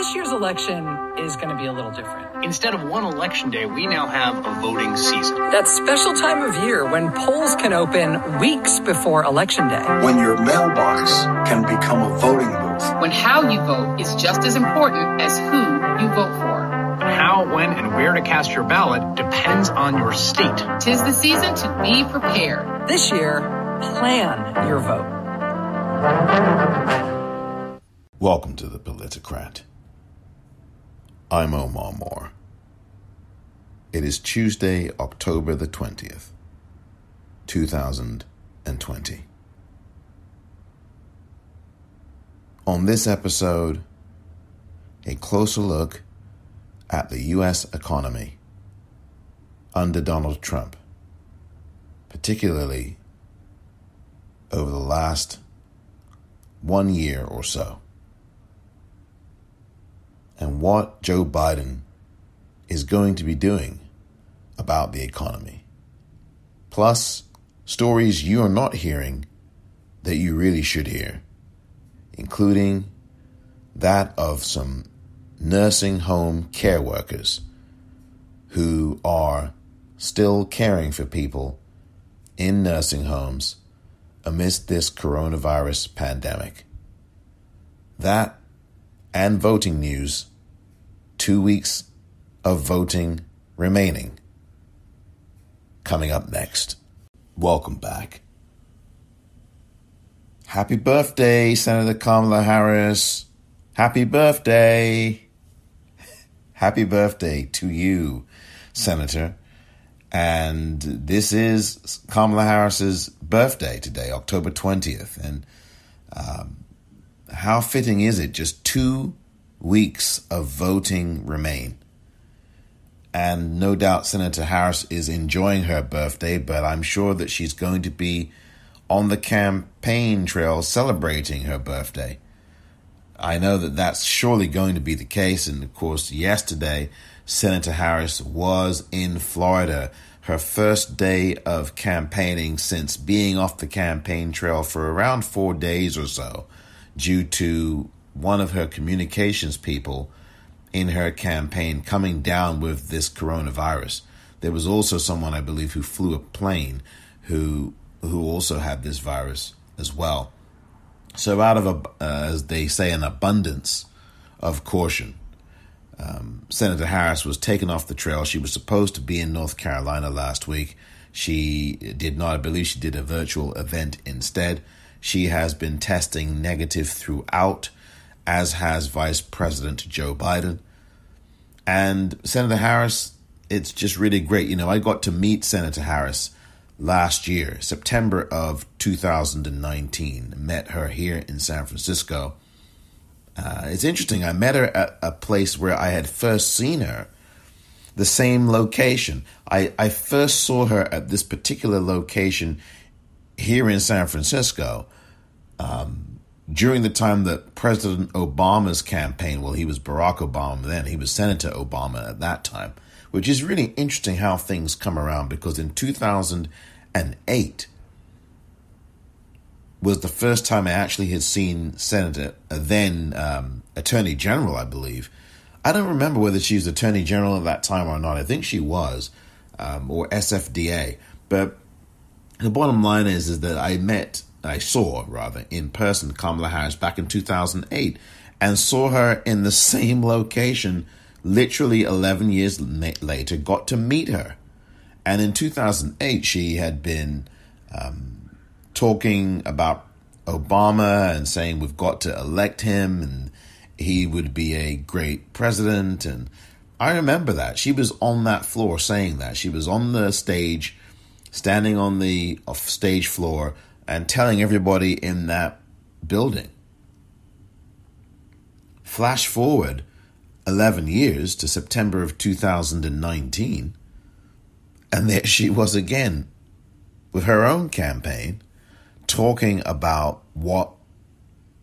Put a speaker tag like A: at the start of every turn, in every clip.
A: this year's election is going to be a little different.
B: Instead of one election day, we now have a voting season.
A: That special time of year when polls can open weeks before election day.
C: When your mailbox can become a voting booth.
D: When how you vote is just as important as who you vote for.
B: How, when, and where to cast your ballot depends on your state.
D: 'Tis the season to be prepared.
A: This year, plan your vote.
E: Welcome to The Politicrat. I'm Omar Moore. It is Tuesday, October the 20th, 2020. On this episode, a closer look at the U.S. economy under Donald Trump, particularly over the last 1 year or so, and what Joe Biden is going to be doing about the economy. Plus, stories you are not hearing that you really should hear, including that of some nursing home care workers who are still caring for people in nursing homes amidst this coronavirus pandemic. That and voting news, 2 weeks of voting remaining, coming up next. Welcome back. Happy birthday, Senator Kamala Harris. Happy birthday. Happy birthday to you, Senator. And this is Kamala Harris's birthday today, October 20th. And how fitting is it? Just 2 weeks of voting remain. And no doubt Senator Harris is enjoying her birthday, but I'm sure that she's going to be on the campaign trail celebrating her birthday. I know that that's surely going to be the case. And of course, yesterday, Senator Harris was in Florida, her first day of campaigning since being off the campaign trail for around 4 days or so, due to one of her communications people in her campaign coming down with this coronavirus. There was also someone, I believe, who flew a plane who also had this virus as well. So out of, as they say, an abundance of caution, Senator Harris was taken off the trail. She was supposed to be in North Carolina last week. She did not. I believe she did a virtual event instead. She has been testing negative throughout, as has Vice President Joe Biden. And Senator Harris, it's just really great. You know, I got to meet Senator Harris last year, September of 2019, met her here in San Francisco. It's interesting. I met her at a place where I had first seen her, the same location. I first saw her at this particular location here in San Francisco during the time that President Obama's campaign, well, he was Barack Obama then, he was Senator Obama at that time, which is really interesting how things come around, because in 2008 was the first time I actually had seen Senator, then Attorney General, I believe. I don't remember whether she was Attorney General at that time or not. I think she was, or SFDA. But the bottom line is that I saw in person Kamala Harris back in 2008 and saw her in the same location literally 11 years later, got to meet her. And in 2008, she had been talking about Obama and saying we've got to elect him and he would be a great president. And I remember that. She was on that floor saying that. She was on the stage, standing on the stage floor and telling everybody in that building. Flash forward 11 years to September of 2019, and there she was again with her own campaign, talking about what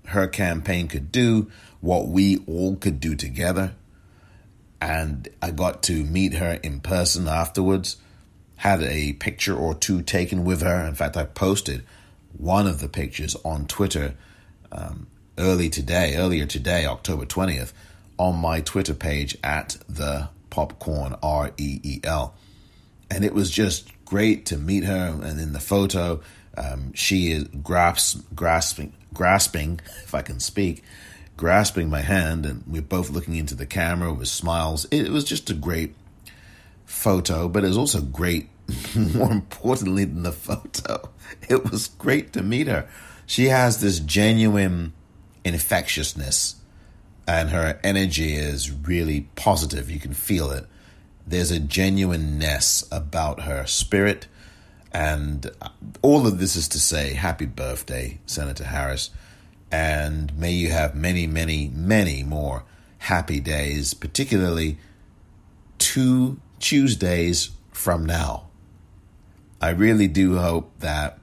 E: her campaign could do, what we all could do together. And I got to meet her in person afterwards, had a picture or two taken with her. In fact, I posted one of the pictures on Twitter earlier today, October 20th, on my Twitter page at the popcorn REEL. And it was just great to meet her. And in the photo, she is grasping, if I can speak, grasping my hand, and we're both looking into the camera with smiles. It was just a great photo, but it was also great, more importantly than the photo, it was great to meet her. She has this genuine infectiousness, and her energy is really positive. You can feel it. There's a genuineness about her spirit, and all of this is to say, happy birthday, Senator Harris. And may you have many, many, many more happy days, particularly 2 Tuesdays from now. I really do hope that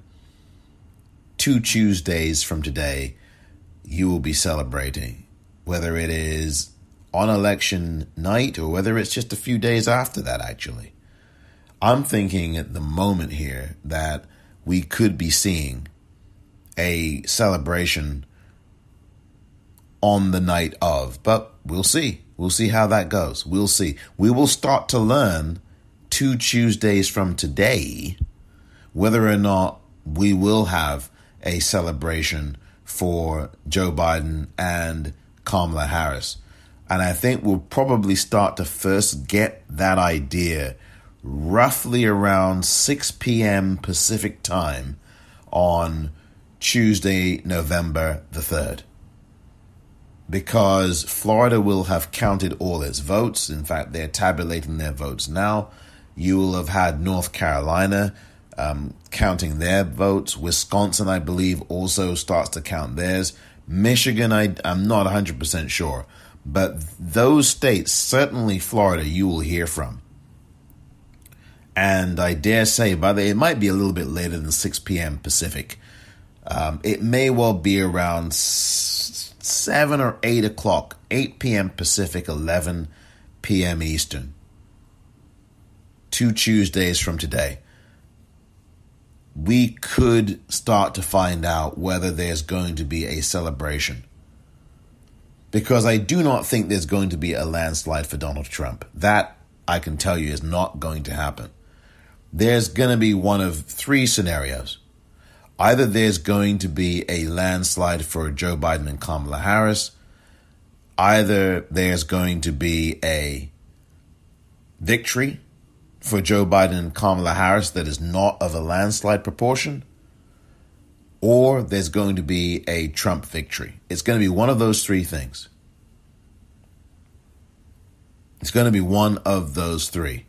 E: 2 Tuesdays from today, you will be celebrating, whether it is on election night or whether it's just a few days after that, actually. I'm thinking at the moment here that we could be seeing a celebration on the night of, but we'll see. We'll see how that goes. We'll see. We will start to learn 2 Tuesdays from today whether or not we will have a celebration for Joe Biden and Kamala Harris. And I think we'll probably start to first get that idea roughly around 6 p.m. Pacific time on Tuesday, November the 3rd. Because Florida will have counted all its votes. In fact, they're tabulating their votes now. You will have had North Carolina counting their votes. Wisconsin, I believe, also starts to count theirs. Michigan, I'm not 100% sure. But those states, certainly Florida, you will hear from. And I dare say, it might be a little bit later than 6 p.m. Pacific. It may well be around 7 or 8 o'clock, 8 p.m. Pacific, 11 p.m. Eastern. 2 Tuesdays from today. We could start to find out whether there's going to be a celebration. Because I do not think there's going to be a landslide for Donald Trump. That, I can tell you, is not going to happen. There's going to be one of 3 scenarios. Either there's going to be a landslide for Joe Biden and Kamala Harris. Either there's going to be a victory for Joe Biden and Kamala Harris that is not of a landslide proportion. Or there's going to be a Trump victory. It's going to be one of those 3 things. It's going to be one of those 3.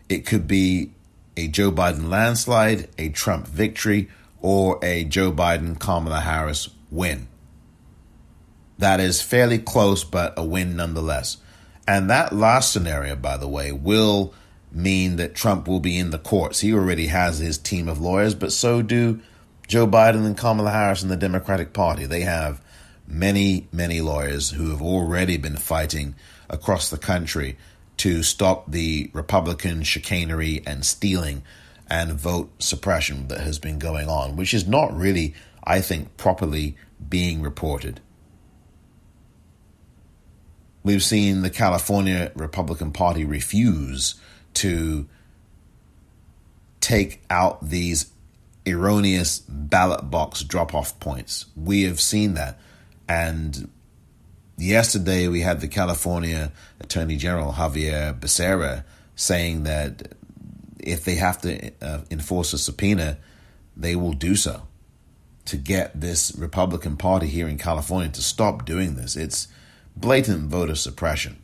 E: It could be a Joe Biden landslide, a Trump victory, or a Joe Biden, Kamala Harris win. That is fairly close, but a win nonetheless. And that last scenario, by the way, will mean that Trump will be in the courts. He already has his team of lawyers, but so do Joe Biden and Kamala Harris and the Democratic Party. They have many, many lawyers who have already been fighting across the country to stop the Republican chicanery and stealing and vote suppression that has been going on, which is not really, I think, properly being reported. We've seen the California Republican Party refuse to take out these erroneous ballot box drop-off points. We have seen that. And yesterday we had the California Attorney General Javier Becerra saying that if they have to enforce a subpoena, they will do so to get this Republican Party here in California to stop doing this. It's blatant voter suppression.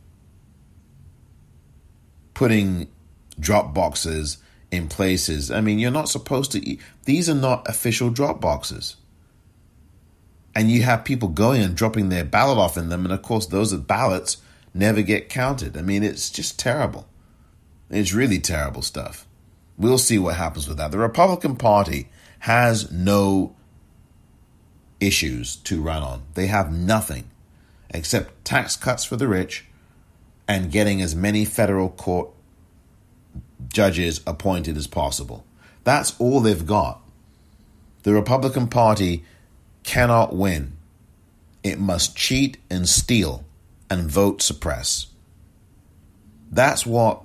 E: Putting drop boxes in places. I mean, you're not supposed to. These are not official drop boxes. And you have people going and dropping their ballot off in them. And of course, those ballots never get counted. I mean, it's just terrible. It's really terrible stuff. We'll see what happens with that. The Republican Party has no issues to run on. They have nothing except tax cuts for the rich and getting as many federal court judges appointed as possible. That's all they've got. The Republican Party cannot win. It must cheat and steal and vote suppress. That's what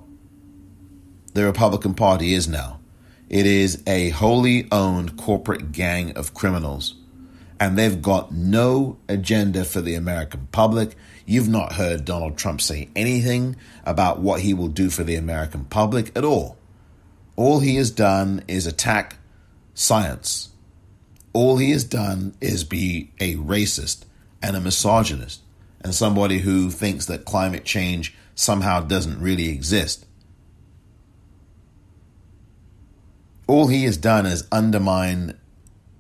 E: the Republican Party is now. It is a wholly owned corporate gang of criminals, and they've got no agenda for the American public. You've not heard Donald Trump say anything about what he will do for the American public at all. All he has done is attack science. All he has done is be a racist and a misogynist and somebody who thinks that climate change somehow doesn't really exist. All he has done is undermine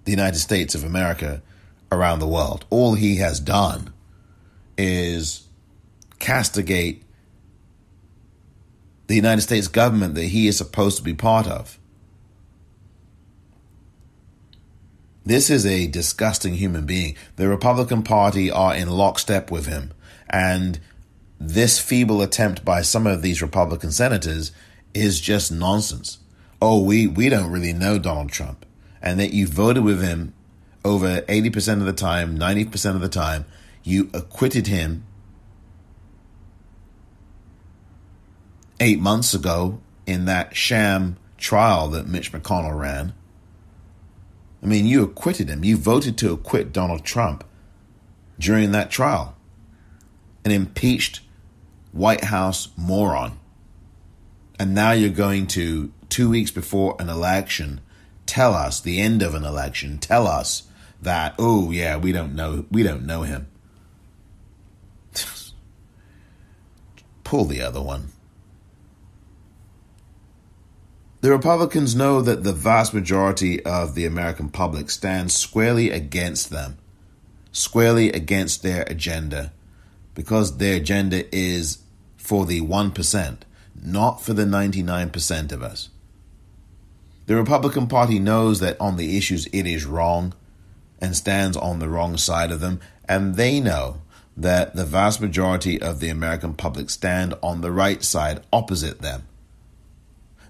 E: the United States of America around the world. All he has done is castigate the United States government that he is supposed to be part of. This is a disgusting human being. The Republican Party are in lockstep with him. And this feeble attempt by some of these Republican senators is just nonsense. Oh, we don't really know Donald Trump. And that you voted with him over 80% of the time, 90% of the time. You acquitted him 8 months ago in that sham trial that Mitch McConnell ran. I mean, you acquitted him. You voted to acquit Donald Trump during that trial. An impeached White House moron. And now you're going to, 2 weeks before an election, tell us, the end of an election, tell us that, oh yeah, we don't know him. Pull the other one. The Republicans know that the vast majority of the American public stands squarely against them, squarely against their agenda, because their agenda is for the 1%, not for the 99% of us. The Republican Party knows that on the issues it is wrong and stands on the wrong side of them, and they know that the vast majority of the American public stand on the right side opposite them.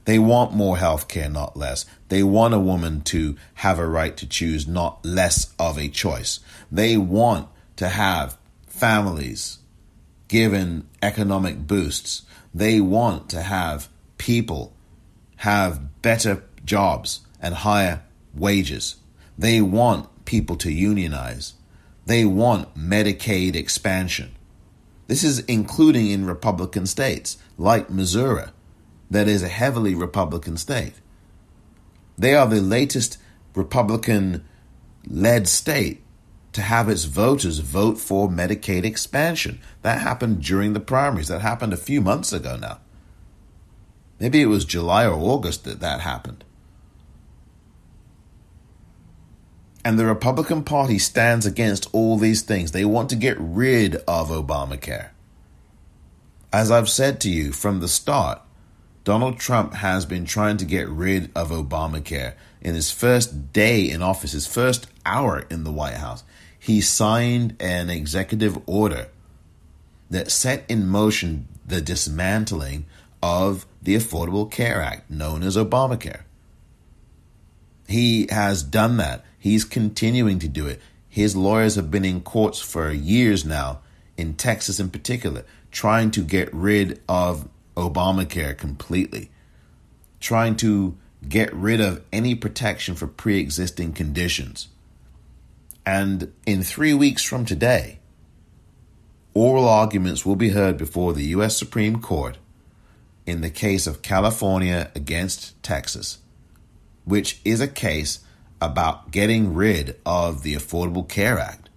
E: They want more health care, not less. They want a woman to have a right to choose, not less of a choice. They want to have families given economic boosts. They want to have people have better jobs and higher wages. They want people to unionize. They want Medicaid expansion. This is including in Republican states like Missouri, that is a heavily Republican state. They are the latest Republican-led state to have its voters vote for Medicaid expansion. That happened during the primaries. That happened a few months ago now. Maybe it was July or August that happened. And the Republican Party stands against all these things. They want to get rid of Obamacare. As I've said to you from the start, Donald Trump has been trying to get rid of Obamacare. In his first day in office, his first hour in the White House, he signed an executive order that set in motion the dismantling of the Affordable Care Act, known as Obamacare. He has done that. He's continuing to do it. His lawyers have been in courts for years now, in Texas in particular, trying to get rid of Obamacare completely, trying to get rid of any protection for pre-existing conditions. And in 3 weeks from today, oral arguments will be heard before the U.S. Supreme Court in the case of California against Texas, which is a case about getting rid of the Affordable Care Act.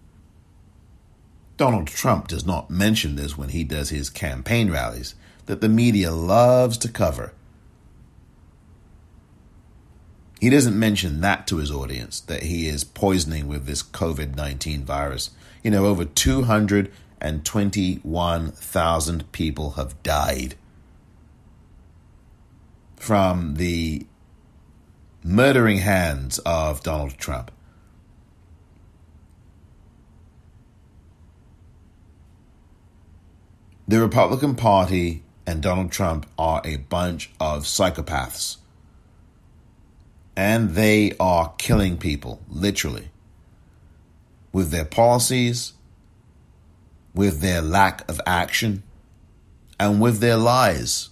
E: Donald Trump does not mention this when he does his campaign rallies that the media loves to cover. He doesn't mention that to his audience, that he is poisoning with this COVID-19 virus. You know, over 221,000 people have died from the murdering hands of Donald Trump. The Republican Party and Donald Trump are a bunch of psychopaths. And they are killing people, literally, with their policies, with their lack of action, and with their lies.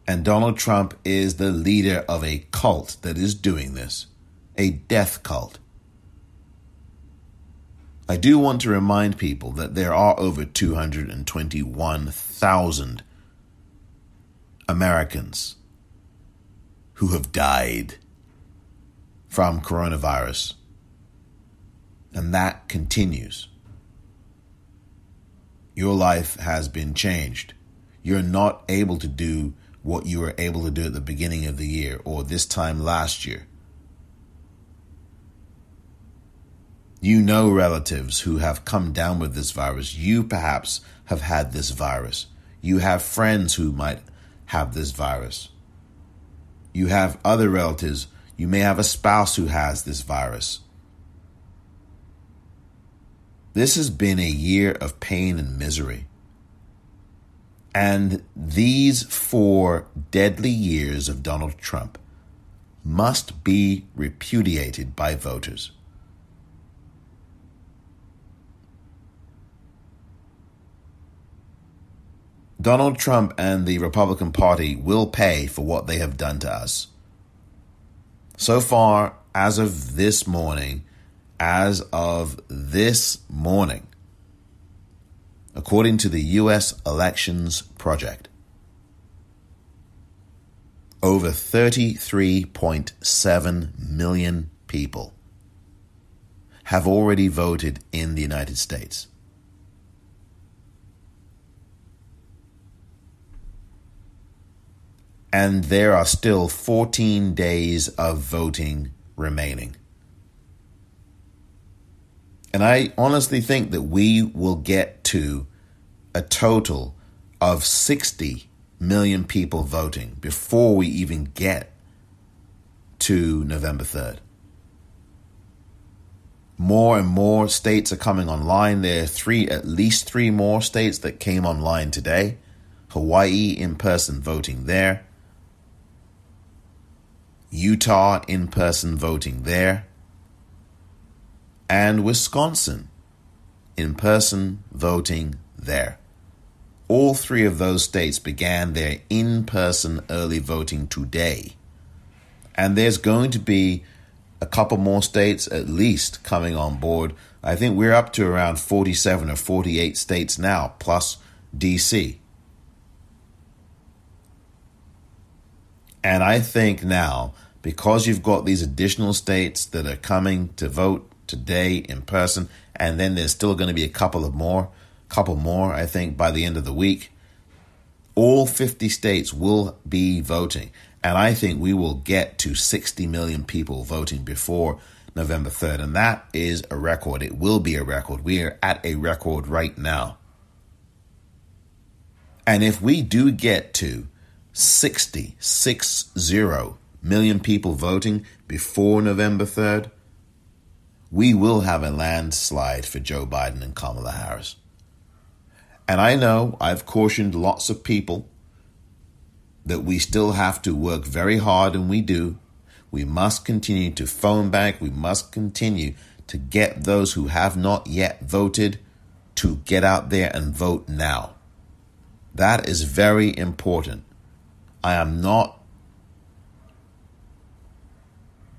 E: And Donald Trump is the leader of a cult that is doing this, a death cult. I do want to remind people that there are over 221,000 Americans who have died from coronavirus. And that continues. Your life has been changed. You're not able to do what you were able to do at the beginning of the year or this time last year. You know relatives who have come down with this virus. You perhaps have had this virus. You have friends who might have this virus. You have other relatives. You may have a spouse who has this virus. This has been a year of pain and misery. And these 4 deadly years of Donald Trump must be repudiated by voters. Donald Trump and the Republican Party will pay for what they have done to us. So far, as of this morning, according to the U.S. Elections Project, over 33.7 million people have already voted in the United States. And there are still 14 days of voting remaining. And I honestly think that we will get to a total of 60 million people voting before we even get to November 3rd. More and more states are coming online. There are at least three more states that came online today. Hawaii in-person voting there. Utah in-person voting there. And Wisconsin in-person voting there. All 3 of those states began their in-person early voting today. And there's going to be a couple more states at least coming on board. I think we're up to around 47 or 48 states now, plus D.C. And I think now, because you've got these additional states that are coming to vote today in person, and then there's still going to be a couple more, I think, by the end of the week, all 50 states will be voting. And I think we will get to 60 million people voting before November 3rd. And that is a record. It will be a record. We are at a record right now. And if we do get to 60 million people voting before November 3rd, we will have a landslide for Joe Biden and Kamala Harris. And I know I've cautioned lots of people that we still have to work very hard, and we do. We must continue to phone bank. We must continue to get those who have not yet voted to get out there and vote now. That is very important. I am not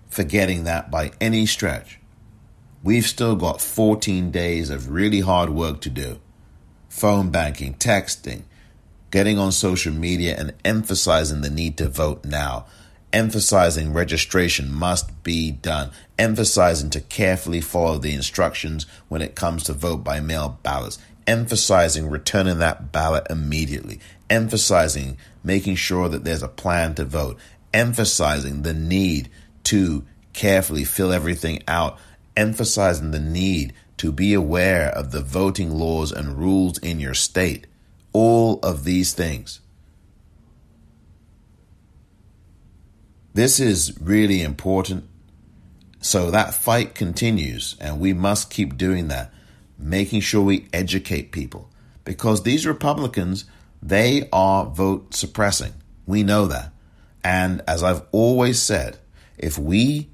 E: forgetting that by any stretch. We've still got 14 days of really hard work to do. Phone banking, texting, getting on social media, and emphasizing the need to vote now. Emphasizing registration must be done. Emphasizing to carefully follow the instructions when it comes to vote by mail ballots. Emphasizing returning that ballot immediately. Emphasizing making sure that there's a plan to vote. Emphasizing the need to carefully fill everything out. Emphasizing the need to be aware of the voting laws and rules in your state. All of these things. This is really important. So that fight continues, and we must keep doing that, making sure we educate people. Because these Republicans, they are vote suppressing. We know that. And as I've always said, if we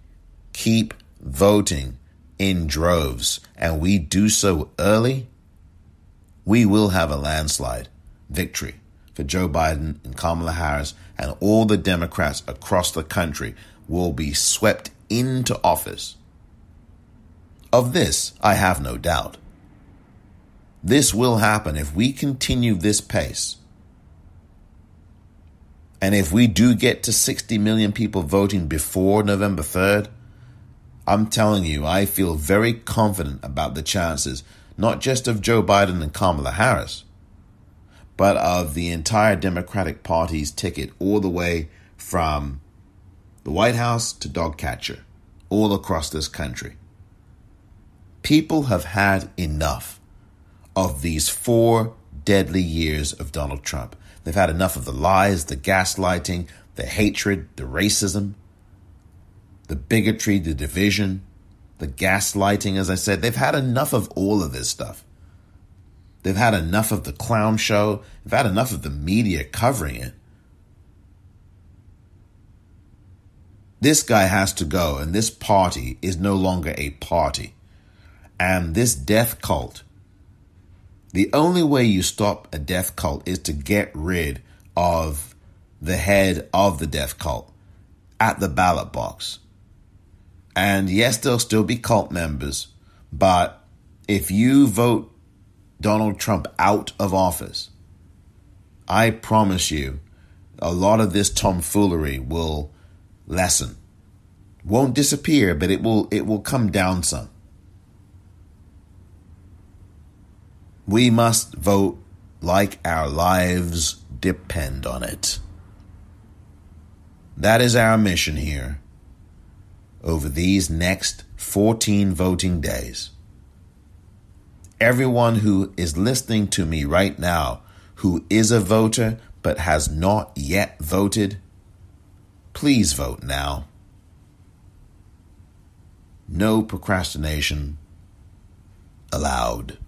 E: keep voting in droves and we do so early, we will have a landslide victory for Joe Biden and Kamala Harris, and all the Democrats across the country will be swept into office. Of this, I have no doubt. This will happen if we continue this pace. And if we do get to 60 million people voting before November 3rd, I'm telling you, I feel very confident about the chances, not just of Joe Biden and Kamala Harris, but of the entire Democratic Party's ticket all the way from the White House to dog catcher, all across this country. People have had enough of these 4 deadly years of Donald Trump. They've had enough of the lies, the gaslighting, the hatred, the racism, the bigotry, the division, the gaslighting, as I said. They've had enough of all of this stuff. They've had enough of the clown show. They've had enough of the media covering it. This guy has to go, and this party is no longer a party. And this death cult, the only way you stop a death cult is to get rid of the head of the death cult at the ballot box. And yes, there'll still be cult members, but if you vote Donald Trump out of office, I promise you a lot of this tomfoolery will lessen. Won't disappear, but it will come down some. We must vote like our lives depend on it. That is our mission here over these next 14 voting days. Everyone who is listening to me right now, who is a voter but has not yet voted, please vote now. No procrastination allowed.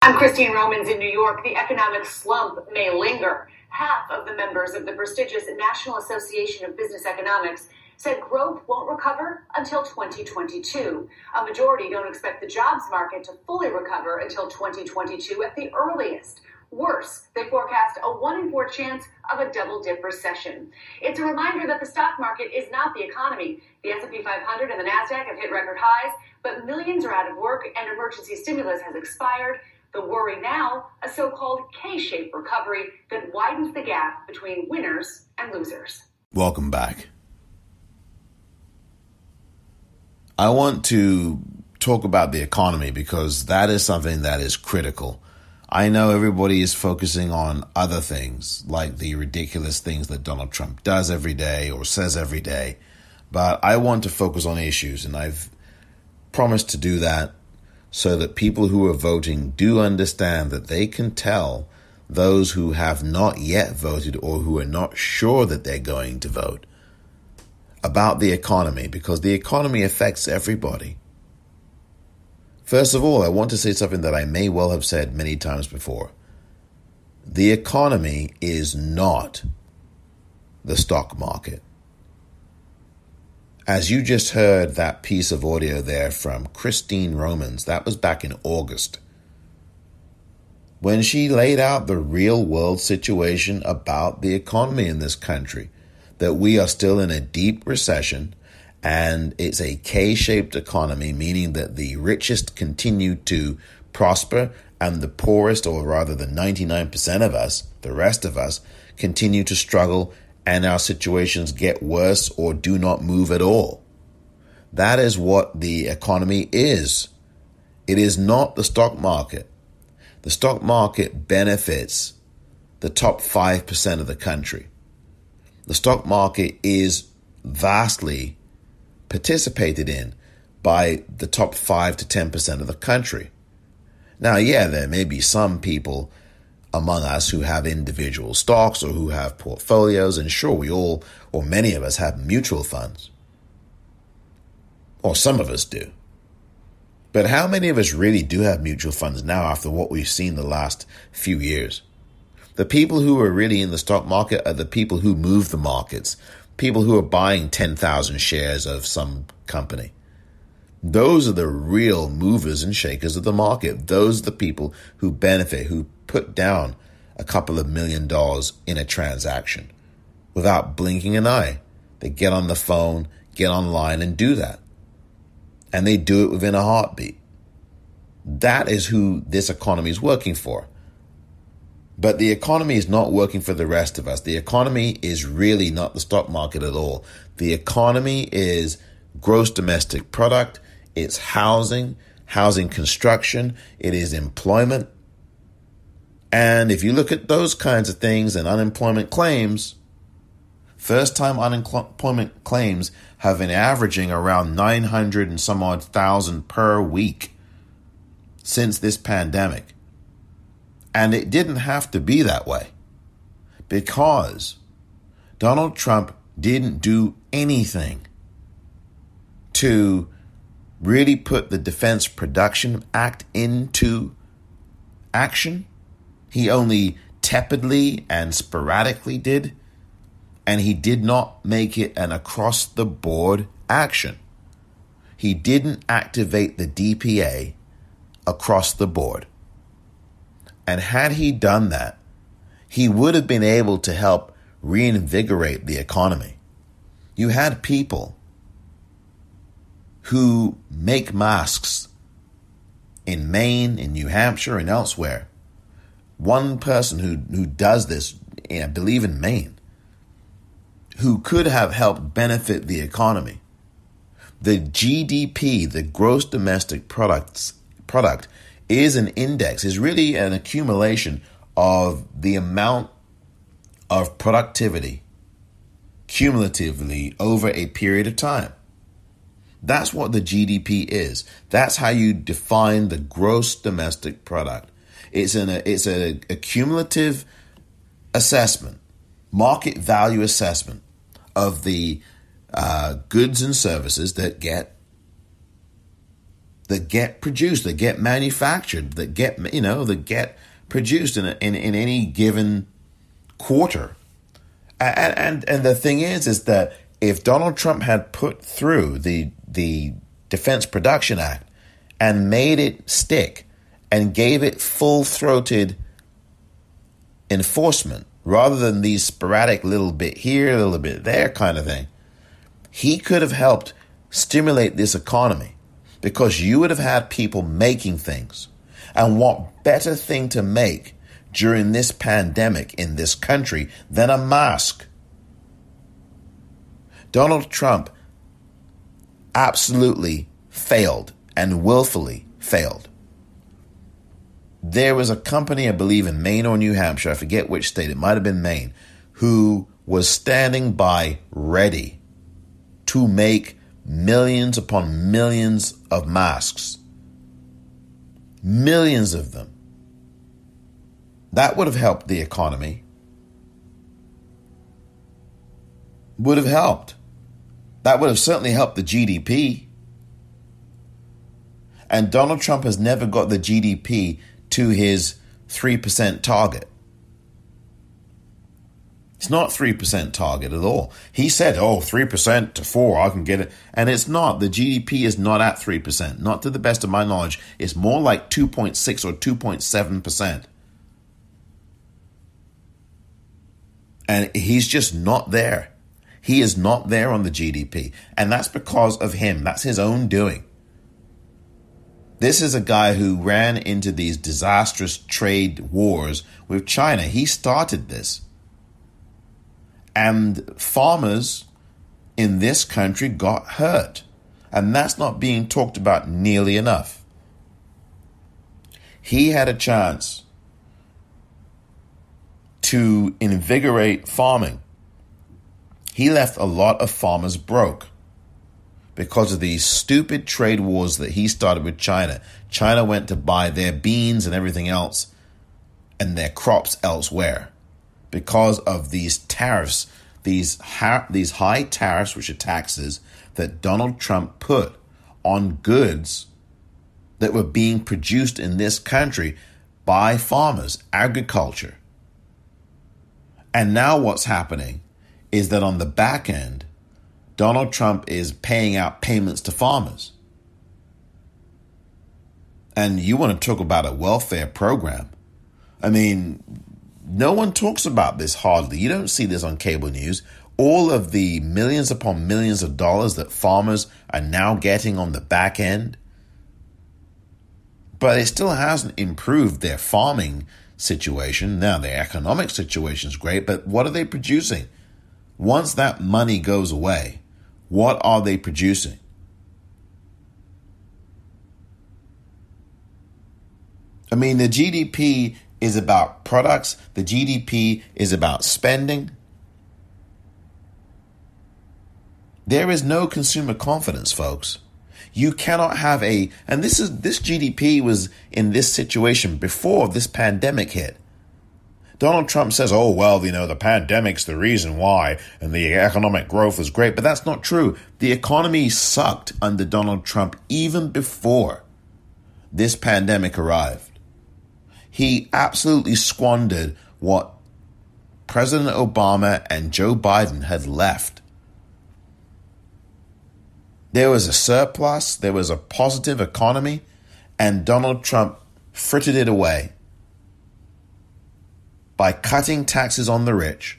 F: I'm Christine Romans in New York. The economic slump may linger. Half of the members of the prestigious National Association of Business Economics said growth won't recover until 2022. A majority don't expect the jobs market to fully recover until 2022 at the earliest. Worse, they forecast a 1 in 4 chance of a double-dip recession. It's a reminder that the stock market is not the economy. The S&P 500 and the NASDAQ have hit record highs, but millions are out of work and emergency stimulus has expired. The worry now, a so-called K-shaped recovery that widens the gap between winners and losers.
E: Welcome back. I want to talk about the economy because that is something that is critical. I know everybody is focusing on other things, like the ridiculous things that Donald Trump does every day or says every day, but I want to focus on issues, and I've promised to do that so that people who are voting do understand that they can tell those who have not yet voted or who are not sure that they're going to vote about the economy, because the economy affects everybody. First of all, I want to say something that I may well have said many times before. The economy is not the stock market. As you just heard that piece of audio there from Christine Romans, that was back in August, when she laid out the real world situation about the economy in this country, that we are still in a deep recession and it's a K-shaped economy, meaning that the richest continue to prosper and the poorest, or rather the 99% of us, the rest of us, continue to struggle and our situations get worse or do not move at all. That is what the economy is. It is not the stock market. The stock market benefits the top 5% of the country. The stock market is vastly participated in by the top 5 to 10% of the country. Now, yeah, there may be some people among us who have individual stocks or who have portfolios, and sure, we all, or many of us, have mutual funds. Or some of us do. But how many of us really do have mutual funds now after what we've seen the last few years? The people who are really in the stock market are the people who move the markets, people who are buying 10,000 shares of some company, Those are the real movers and shakers of the market. Those are the people who benefit, who put down a couple of $1 million in a transaction without blinking an eye. They get on the phone, get online and do that. And they do it within a heartbeat. That is who this economy is working for. But the economy is not working for the rest of us. The economy is really not the stock market at all. The economy is gross domestic product. It's housing construction. It is employment. And if you look at those kinds of things and unemployment claims, first-time unemployment claims have been averaging around 900 and some odd thousand per week since this pandemic. And it didn't have to be that way because Donald Trump didn't do anything to really put the Defense Production Act into action. He only tepidly and sporadically did, and he did not make it an across-the-board action. He didn't activate the DPA across the board. And had he done that, he would have been able to help reinvigorate the economy. You had people who make masks in Maine, in New Hampshire, and elsewhere. One person who does this, I believe in Maine, who could have helped benefit the economy. The GDP, the gross domestic product, is an index, is really an accumulation of the amount of productivity cumulatively over a period of time. That's what the GDP is. That's how you define the gross domestic product. It's a cumulative assessment, market value assessment of the goods and services that get produced, that get manufactured, that get produced in any given quarter. And the thing is that if Donald Trump had put through the Defense Production Act and made it stick and gave it full-throated enforcement rather than these sporadic little bit here, a little bit there kind of thing, he could have helped stimulate this economy because you would have had people making things. And what better thing to make during this pandemic in this country than a mask? Donald Trump absolutely failed and willfully failed. There was a company, I believe in Maine or New Hampshire, I forget which state, it might have been Maine, who was standing by ready to make millions upon millions of masks. Millions of them. That would have helped the economy. Would have helped. That would have certainly helped the GDP. And Donald Trump has never got the GDP to his 3% target. It's not 3% target at all. He said, 3% to 4%, I can get it. And it's not. The GDP is not at 3%. Not to the best of my knowledge. It's more like 2.6 or 2.7%. And he's just not there. He is not there on the GDP. And that's because of him. That's his own doing. This is a guy who ran into these disastrous trade wars with China. He started this. And farmers in this country got hurt. And that's not being talked about nearly enough. He had a chance to invigorate farming. He left a lot of farmers broke because of these stupid trade wars that he started with China. China went to buy their beans and everything else and their crops elsewhere because of these tariffs, these high tariffs, which are taxes that Donald Trump put on goods that were being produced in this country by farmers, agriculture. And now what's happening is that on the back end, Donald Trump is paying out payments to farmers. And you want to talk about a welfare program. I mean, no one talks about this hardly. You don't see this on cable news. All of the millions upon millions of dollars that farmers are now getting on the back end. But it still hasn't improved their farming situation. Now, their economic situation is great, but what are they producing? Once that money goes away, what are they producing? I mean, the GDP is about products. The GDP is about spending. There is no consumer confidence, folks. You cannot have and this GDP was in this situation before this pandemic hit. Donald Trump says, oh, well, the pandemic's the reason why, and the economic growth was great. But that's not true. The economy sucked under Donald Trump even before this pandemic arrived. He absolutely squandered what President Obama and Joe Biden had left. There was a surplus, there was a positive economy, and Donald Trump frittered it away by cutting taxes on the rich,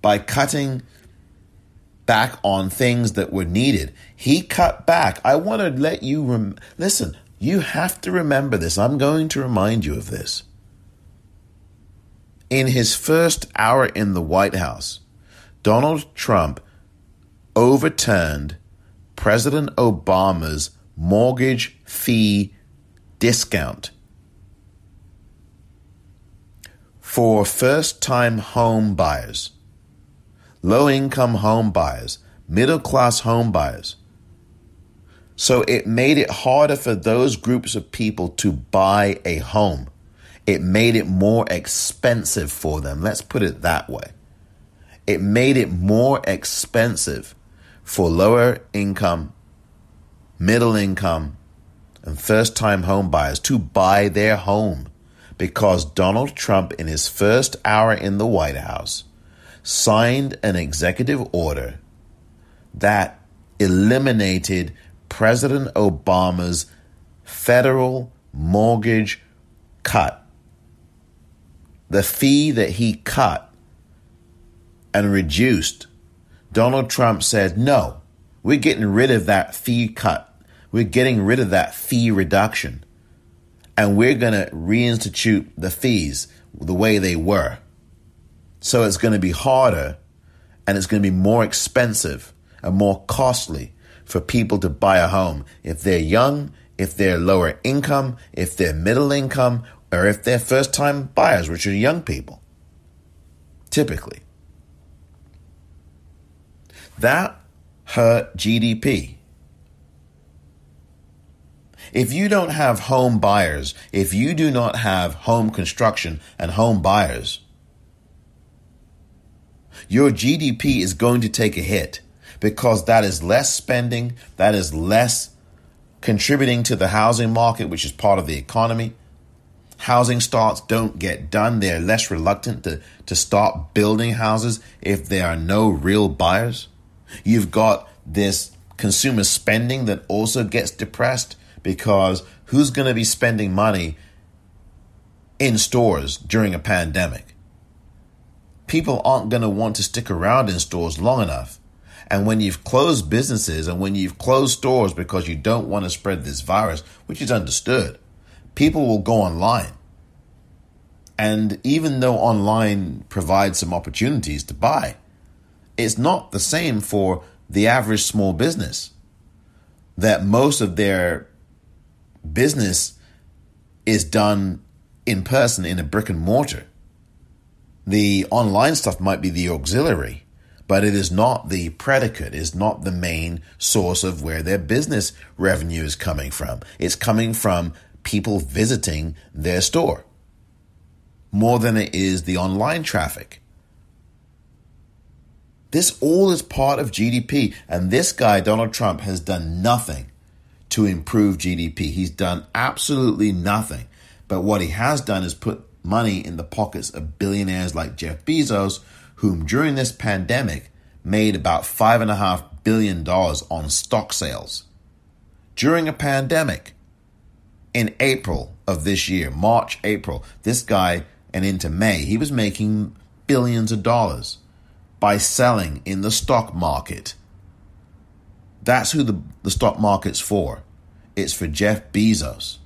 E: by cutting back on things that were needed. He cut back. I want to let you listen. You have to remember this. I'm going to remind you of this. In his first hour in the White House, Donald Trump overturned President Obama's mortgage fee discount for first-time home buyers, low-income home buyers, middle-class home buyers. So it made it harder for those groups of people to buy a home. It made it more expensive for them. Let's put it that way. It made it more expensive for lower income, middle income, and first-time home buyers to buy their home because Donald Trump, in his first hour in the White House, signed an executive order that eliminated President Obama's federal mortgage cut. The fee that he cut and reduced, Donald Trump said, no, we're getting rid of that fee cut. We're getting rid of that fee reduction. And we're going to reinstitute the fees the way they were. So it's going to be harder and it's going to be more expensive and more costly for people to buy a home if they're young, if they're lower income, if they're middle income, or if they're first-time buyers, which are young people, typically. That hurt GDP. If you don't have home buyers, if you do not have home construction and home buyers, your GDP is going to take a hit. Because that is less spending, that is less contributing to the housing market, which is part of the economy. Housing starts don't get done. They're less reluctant to start building houses if there are no real buyers. You've got this consumer spending that also gets depressed because who's going to be spending money in stores during a pandemic? People aren't going to want to stick around in stores long enough. And when you've closed businesses and when you've closed stores because you don't want to spread this virus, which is understood, people will go online. And even though online provides some opportunities to buy, it's not the same for the average small business, that most of their business is done in person in a brick and mortar. The online stuff might be the auxiliary, but it is not the predicate, is not the main source of where their business revenue is coming from. It's coming from people visiting their store more than it is the online traffic. This all is part of GDP. And this guy, Donald Trump, has done nothing to improve GDP. He's done absolutely nothing. But what he has done is put money in the pockets of billionaires like Jeff Bezos, whom during this pandemic made about $5.5 billion on stock sales. During a pandemic. In April of this year, March, April, this guy, and into May, he was making billions of dollars by selling in the stock market. That's who the stock market's for. It's for Jeff Bezos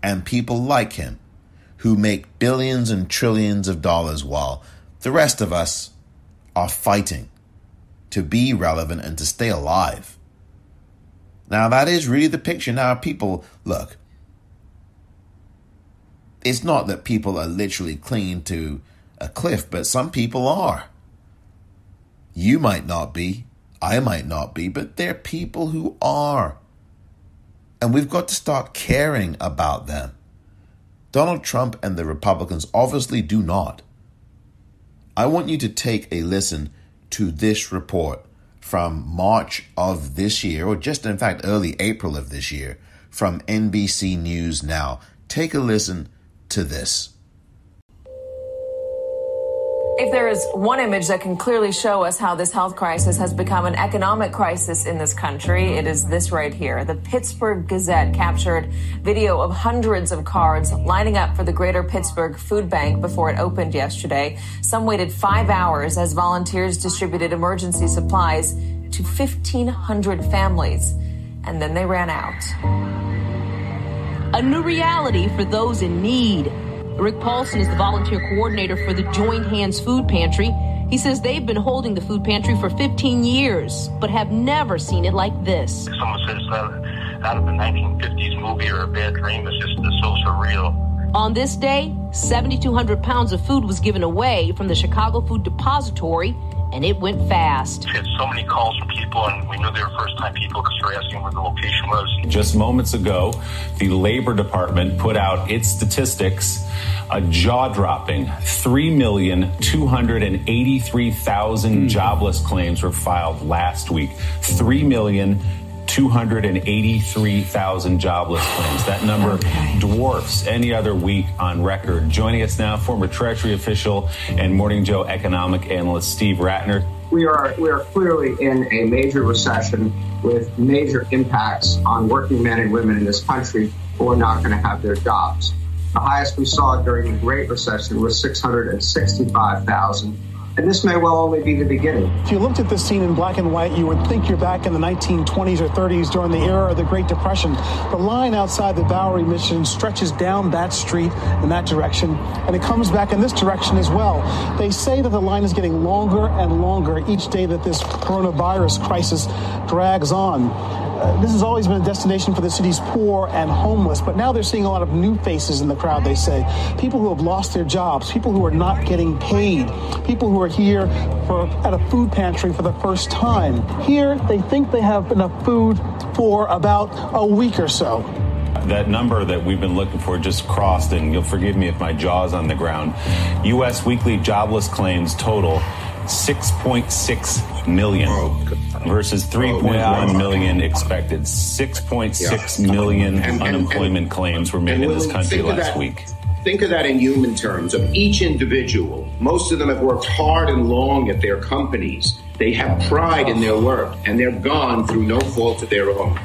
E: and people like him who make billions and trillions of dollars while the rest of us are fighting to be relevant and to stay alive. Now, that is really the picture. Now, people, look, it's not that people are literally clinging to a cliff, but some people are. You might not be, I might not be, but there are people who are. And we've got to start caring about them. Donald Trump and the Republicans obviously do not. I want you to take a listen to this report from March of this year, or just in fact early April of this year, from NBC News Now. Take a listen to this.
G: If there is one image that can clearly show us how this health crisis has become an economic crisis in this country, it is this right here. The Pittsburgh Gazette captured video of hundreds of cards lining up for the Greater Pittsburgh Food Bank before it opened yesterday. Some waited 5 hours as volunteers distributed emergency supplies to 1,500 families, and then they ran out.
H: A new reality for those in need. Rick Paulson is the volunteer coordinator for the Joined Hands Food Pantry. He says they've been holding the food pantry for 15 years, but have never seen it like this.
I: Someone says out of the 1950s movie or a bad dream. It's just so surreal.
H: On this day, 7,200 pounds of food was given away from the Chicago Food Depository, and it went fast.
I: We had so many calls from people, and we knew they were first-time people because they were asking where the location was.
J: Just moments ago, the Labor Department put out its statistics, a jaw-dropping 3,283,000 jobless claims were filed last week. 3,283,000 jobless claims. That number dwarfs any other week on record. Joining us now, former Treasury official and Morning Joe economic analyst Steve Ratner.
K: We are clearly in a major recession with major impacts on working men and women in this country who are not going to have their jobs. The highest we saw during the Great Recession was 665,000. And this may well only be the beginning.
L: If you looked at this scene in black and white, you would think you're back in the 1920s or 30s during the era of the Great Depression. The line outside the Bowery Mission stretches down that street in that direction, and it comes back in this direction as well. They say that the line is getting longer and longer each day that this coronavirus crisis drags on. This has always been a destination for the city's poor and homeless, but now they're seeing a lot of new faces in the crowd, they say. People who have lost their jobs, people who are not getting paid, people who are here at a food pantry for the first time. Here, they think they have enough food for about a week or so.
J: That number that we've been looking for just crossed, and you'll forgive me if my jaw's on the ground. U.S. weekly jobless claims total 6.6 million versus 3.1 million expected. 6.6 million unemployment claims were made in this country last week.
M: Think of that in human terms of each individual. Most of them have worked hard and long at their companies. They have pride in their work, and they're gone through no fault of their own.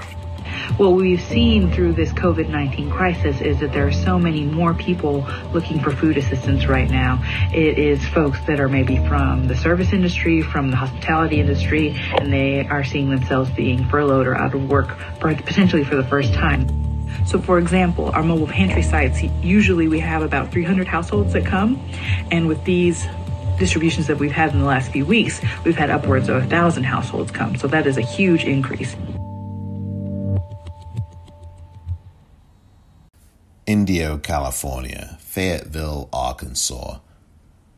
N: What we've seen through this COVID-19 crisis is that there are so many more people looking for food assistance right now. It is folks that are maybe from the service industry, from the hospitality industry, and they are seeing themselves being furloughed or out of work potentially for the first time. So, for example, our mobile pantry sites, usually we have about 300 households that come, and with these distributions that we've had in the last few weeks, we've had upwards of 1,000 households come. So that is a huge increase.
E: Indio, California, Fayetteville, Arkansas,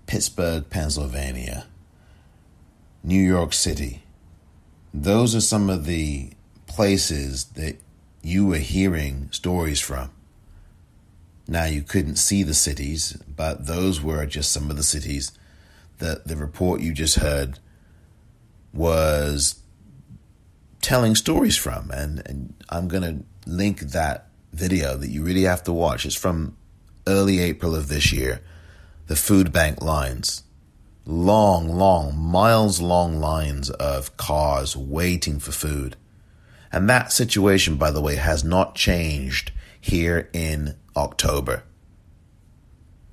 E: Pittsburgh, Pennsylvania, New York City. Those are some of the places that you were hearing stories from. Now, you couldn't see the cities, but those were just some of the cities that the report you just heard was telling stories from. And I'm going to link that video that you really have to watch. It's from early April of this year. The food bank lines. Long, miles long lines of cars waiting for food. And that situation, by the way, has not changed here in October.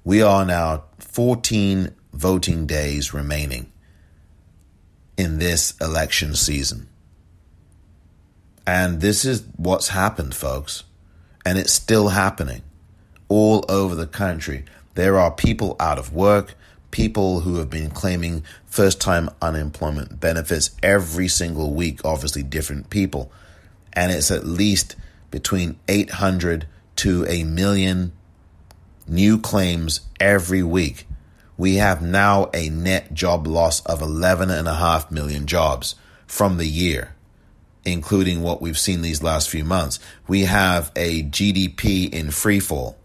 E: We are now 14 voting days remaining in this election season. And this is what's happened, folks. And it's still happening all over the country. There are people out of work, people who have been claiming first-time unemployment benefits every single week, obviously different people. And it's at least between 800 to 1 million new claims every week. We have now a net job loss of 11.5 million jobs from the year, including what we've seen these last few months. We have a GDP in freefall.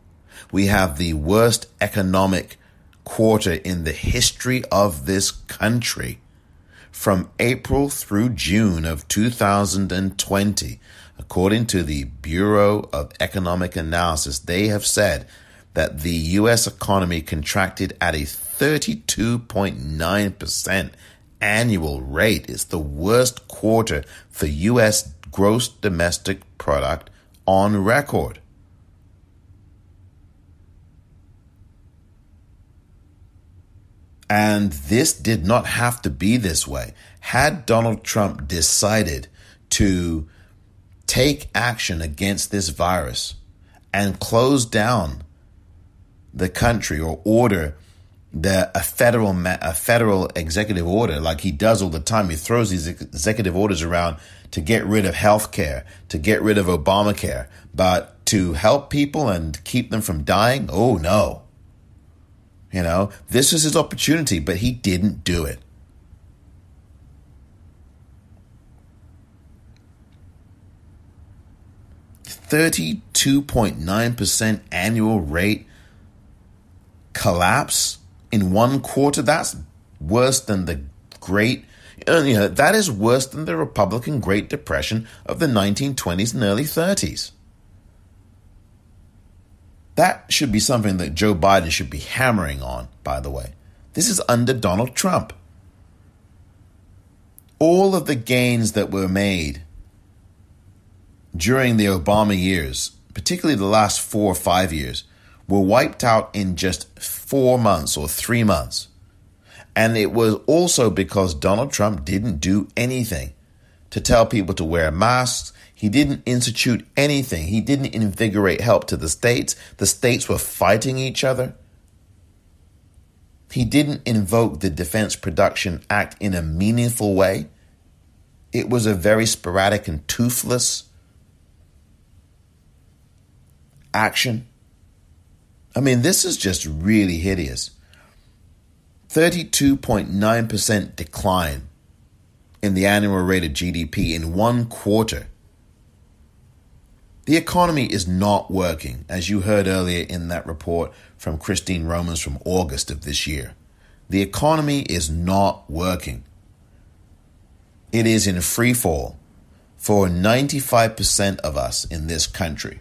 E: We have the worst economic quarter in the history of this country. From April through June of 2020, according to the Bureau of Economic Analysis, they have said that the U.S. economy contracted at a 32.9% annual rate. It's the worst quarter for U.S. gross domestic product on record. And this did not have to be this way. Had Donald Trump decided to take action against this virus and close down the country or order a federal executive order like he does all the time, he throws these executive orders around to get rid of health care, to get rid of Obamacare, but to help people and keep them from dying? Oh, no. You know, this is his opportunity, but he didn't do it. $32.9% annual rate collapse in one quarter. That's worse than the that is worse than the Republican Great Depression of the 1920s and early 30s. That should be something that Joe Biden should be hammering on, by the way. This is under Donald Trump. All of the gains that were made during the Obama years, particularly the last 4 or 5 years, were wiped out in just 4 months or 3 months. And it was also because Donald Trump didn't do anything to tell people to wear masks. He didn't institute anything. He didn't invigorate help to the states. The states were fighting each other. He didn't invoke the Defense Production Act in a meaningful way. It was a very sporadic and toothless action. I mean, this is just really hideous. 32.9% decline in the annual rate of GDP in one quarter. The economy is not working, as you heard earlier in that report from Christine Romans from August of this year. The economy is not working. It is in free fall for 95% of us in this country.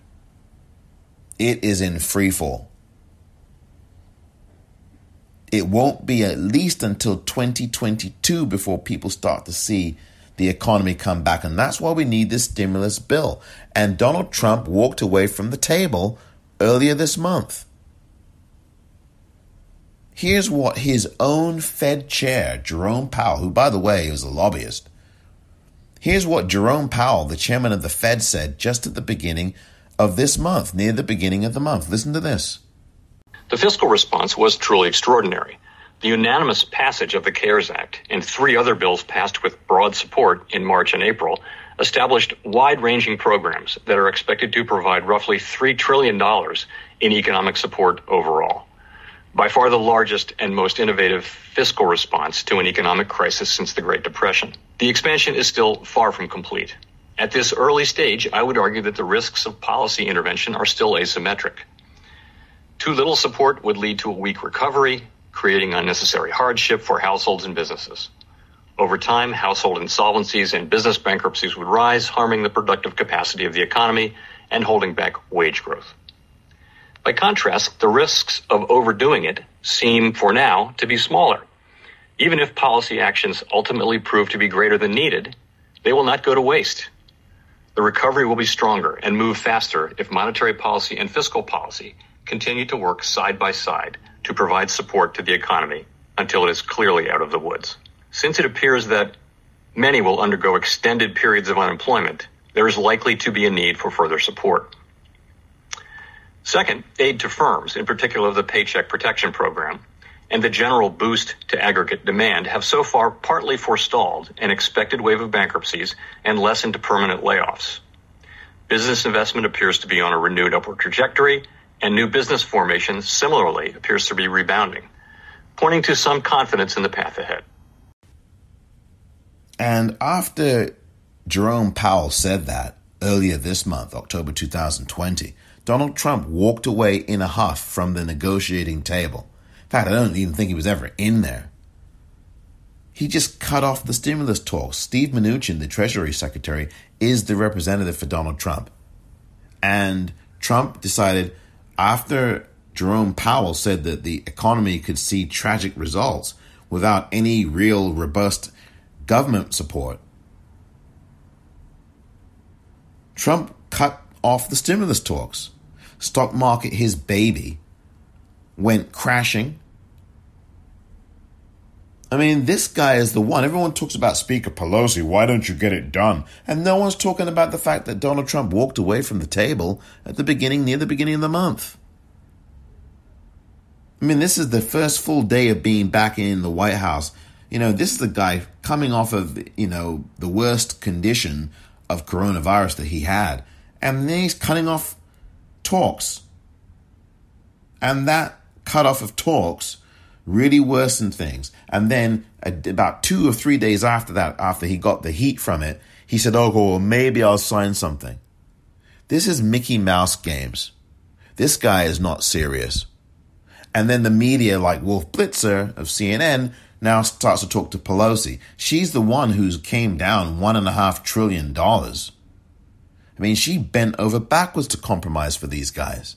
E: It is in free fall. It won't be at least until 2022 before people start to see the economy come back. And that's why we need this stimulus bill. And Donald Trump walked away from the table earlier this month. Here's what his own Fed chair, Jerome Powell, who, by the way, is a lobbyist. Here's what Jerome Powell, the chairman of the Fed, said just at the beginning of this month, near the beginning of the month. Listen to this.
O: The fiscal response was truly extraordinary. The unanimous passage of the CARES Act and 3 other bills passed with broad support in March and April established wide-ranging programs that are expected to provide roughly $3 trillion in economic support overall. By far the largest and most innovative fiscal response to an economic crisis since the Great Depression. The expansion is still far from complete. At this early stage, I would argue that the risks of policy intervention are still asymmetric. Too little support would lead to a weak recovery, creating unnecessary hardship for households and businesses. Over time, household insolvencies and business bankruptcies would rise, harming the productive capacity of the economy and holding back wage growth. By contrast, the risks of overdoing it seem, for now, to be smaller. Even if policy actions ultimately prove to be greater than needed, they will not go to waste. The recovery will be stronger and move faster if monetary policy and fiscal policy continue to work side by side to provide support to the economy until it is clearly out of the woods. Since it appears that many will undergo extended periods of unemployment, there is likely to be a need for further support. Second, aid to firms, in particular the Paycheck Protection Program, and the general boost to aggregate demand have so far partly forestalled an expected wave of bankruptcies and lessened permanent layoffs. Business investment appears to be on a renewed upward trajectory, and new business formation similarly appears to be rebounding, pointing to some confidence in the path ahead.
E: And after Jerome Powell said that earlier this month, October 2020, Donald Trump walked away in a huff from the negotiating table. In fact, I don't even think he was ever in there. He just cut off the stimulus talks. Steve Mnuchin, the Treasury Secretary, is the representative for Donald Trump. And Trump decided, after Jerome Powell said that the economy could see tragic results without any real robust government support, Trump cut off the stimulus talks. Stock market, his baby, went crashing. I mean, this guy is the one. Everyone talks about Speaker Pelosi. Why don't you get it done? And no one's talking about the fact that Donald Trump walked away from the table at near the beginning of the month. I mean, this is the first full day of being back in the White House. You know, this is the guy coming off of, the worst condition of coronavirus that he had. And then he's cutting off talks. And that cutoff of talks really worsened things. And then about 2 or 3 days after that, after he got the heat from it, he said, oh, well, maybe I'll sign something. This is Mickey Mouse games. This guy is not serious. And then the media, like Wolf Blitzer of CNN, now starts to talk to Pelosi. She's the one who came down $1.5 trillion. I mean, she bent over backwards to compromise for these guys.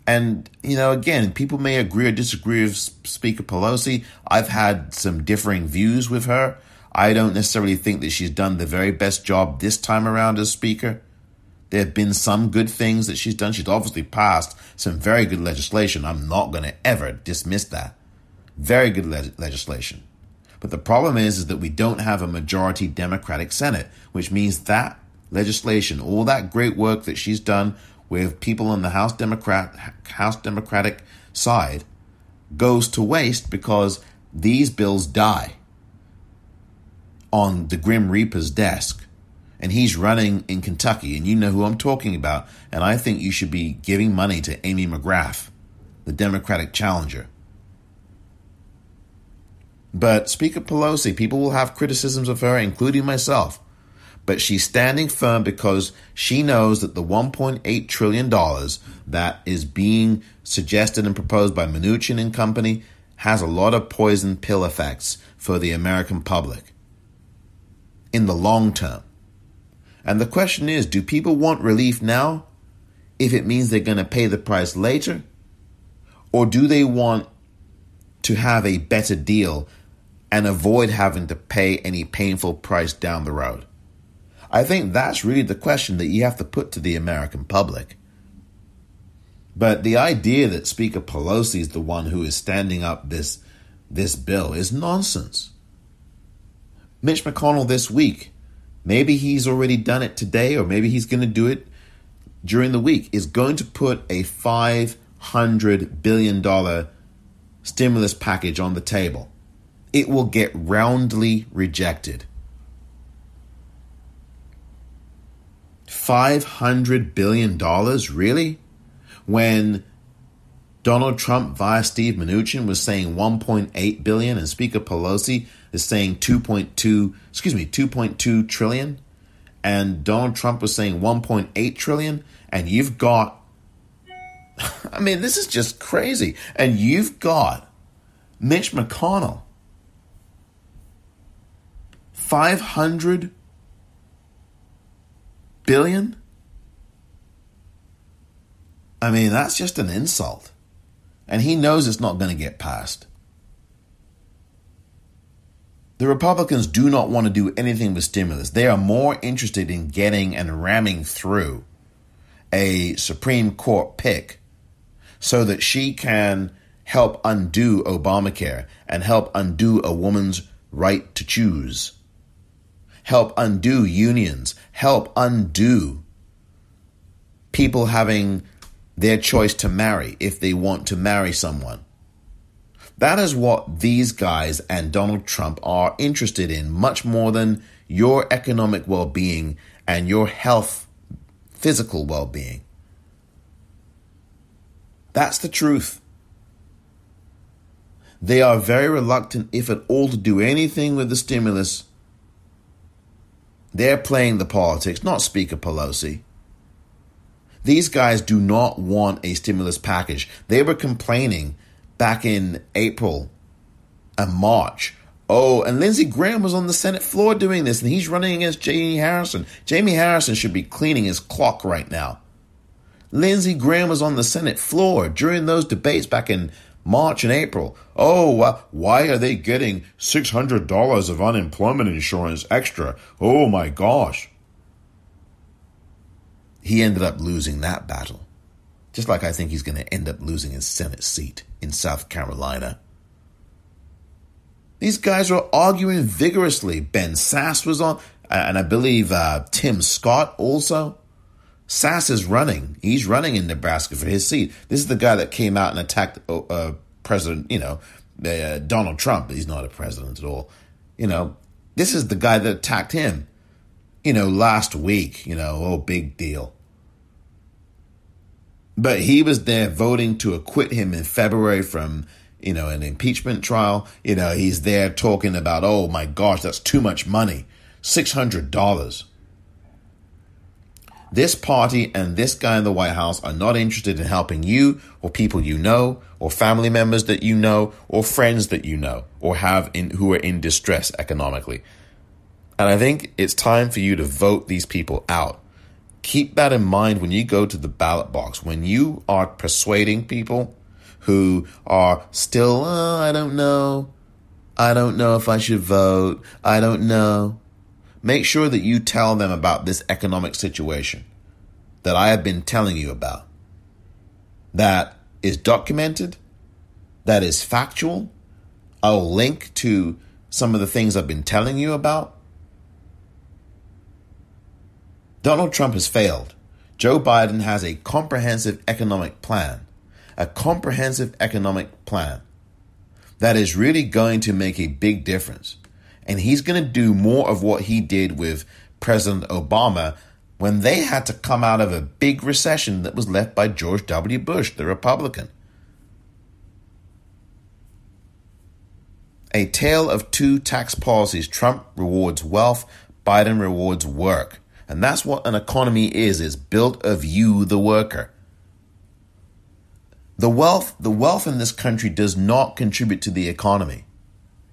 E: And, again, people may agree or disagree with Speaker Pelosi. I've had some differing views with her. I don't necessarily think that she's done the very best job this time around as Speaker. There have been some good things that she's done. She's obviously passed some very good legislation. I'm not going to ever dismiss that. Very good legislation. But the problem is that we don't have a majority Democratic Senate, which means that legislation, all that great work that she's done with people on the House Democratic side, goes to waste because these bills die on the Grim Reaper's desk. And he's running in Kentucky, and you know who I'm talking about. And I think you should be giving money to Amy McGrath, the Democratic challenger. But Speaker Pelosi, people will have criticisms of her, including myself. But she's standing firm because she knows that the $1.8 trillion that is being suggested and proposed by Mnuchin and company has a lot of poison pill effects for the American public in the long term. And the question is, do people want relief now if it means they're going to pay the price later? Or do they want to have a better deal and avoid having to pay any painful price down the road? I think that's really the question that you have to put to the American public. But the idea that Speaker Pelosi is the one who is standing up this bill is nonsense. Mitch McConnell this week, maybe he's already done it today, or maybe he's going to do it during the week, is going to put a $500 billion stimulus package on the table. It will get roundly rejected. $500 billion, really? When Donald Trump via Steve Mnuchin was saying $1.8 billion and Speaker Pelosi is saying 2.2 trillion, and Donald Trump was saying 1.8 trillion, and you've got, I mean, this is just crazy. And you've got Mitch McConnell, $500 billion? I mean, that's just an insult. And he knows it's not going to get passed. The Republicans do not want to do anything with stimulus. They are more interested in getting and ramming through a Supreme Court pick so that she can help undo Obamacare and help undo a woman's right to choose, help undo unions, help undo people having their choice to marry if they want to marry someone. That is what these guys and Donald Trump are interested in, much more than your economic well-being and your health, physical well-being. That's the truth. They are very reluctant, if at all, to do anything with the stimulus. They're playing the politics, not Speaker Pelosi. These guys do not want a stimulus package. They were complaining back in April and March. Oh, and Lindsey Graham was on the Senate floor doing this, and he's running against Jamie Harrison. Jamie Harrison should be cleaning his clock right now. Lindsey Graham was on the Senate floor during those debates back in March and April. Oh, why are they getting $600 of unemployment insurance extra? Oh my gosh. He ended up losing that battle. Just like I think he's going to end up losing his Senate seat in South Carolina. These guys are arguing vigorously. Ben Sass was on, and I believe Tim Scott also. Sass is running. He's running in Nebraska for his seat. This is the guy that came out and attacked President, Donald Trump. He's not a president at all. This is the guy that attacked him, last week. Big deal. But he was there voting to acquit him in February from, an impeachment trial. He's there talking about, oh my gosh, that's too much money. $600. This party and this guy in the White House are not interested in helping you or people you know or family members that you know or friends that you know or have who are in distress economically. And I think it's time for you to vote these people out. Keep that in mind when you go to the ballot box. When you are persuading people who are still, I don't know if I should vote. I don't know. Make sure that you tell them about this economic situation that I have been telling you about. That is documented. That is factual. I'll link to some of the things I've been telling you about. Donald Trump has failed. Joe Biden has a comprehensive economic plan. A comprehensive economic plan that is really going to make a big difference. And he's going to do more of what he did with President Obama when they had to come out of a big recession that was left by George W. Bush, the Republican. A tale of two tax policies. Trump rewards wealth, Biden rewards work. And that's what an economy is. It's built of you, the worker. The wealth in this country does not contribute to the economy.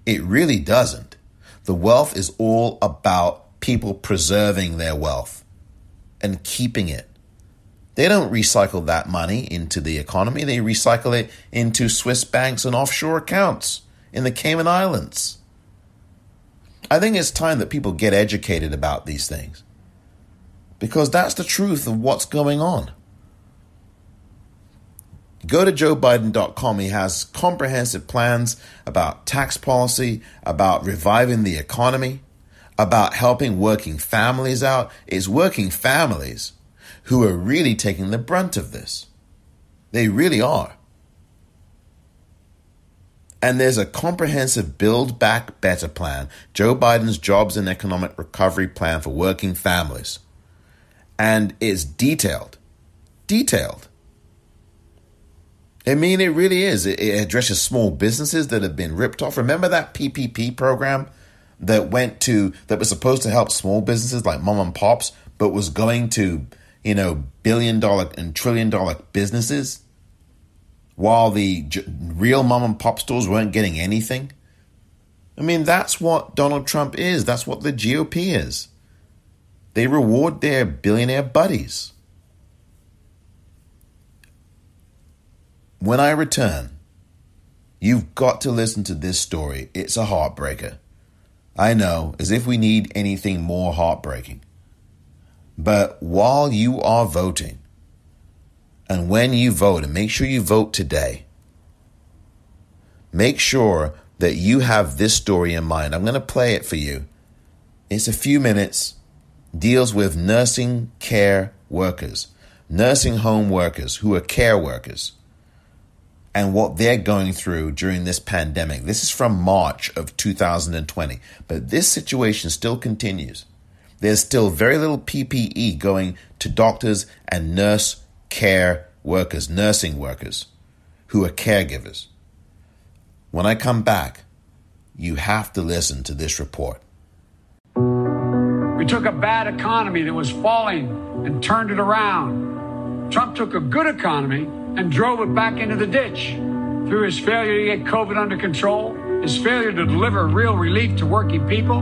E: It really doesn't. The wealth is all about people preserving their wealth and keeping it. They don't recycle that money into the economy. They recycle it into Swiss banks and offshore accounts in the Cayman Islands. I think it's time that people get educated about these things, because that's the truth of what's going on. Go to joebiden.com. He has comprehensive plans about tax policy, about reviving the economy, about helping working families out. It's working families who are really taking the brunt of this. They really are. And there's a comprehensive Build Back Better plan, Joe Biden's jobs and economic recovery plan for working families. And it's detailed. I mean, it really is. It addresses small businesses that have been ripped off. Remember that PPP program that was supposed to help small businesses like mom and pops, but was going to, billion-dollar and trillion-dollar businesses, while the real mom and pop stores weren't getting anything? I mean, that's what Donald Trump is. That's what the GOP is. They reward their billionaire buddies. When I return, you've got to listen to this story. It's a heartbreaker. I know, as if we need anything more heartbreaking. But while you are voting, and when you vote, and make sure you vote today, make sure that you have this story in mind. I'm going to play it for you. It's a few minutes, deals with nursing care workers, nursing home workers who are care workers, and what they're going through during this pandemic. This is from March of 2020, but this situation still continues. There's still very little PPE going to doctors and nurse care workers, nursing workers who are caregivers. When I come back, you have to listen to this report.
P: We took a bad economy that was falling and turned it around. Trump took a good economy and drove it back into the ditch. Through his failure to get COVID under control, his failure to deliver real relief to working people.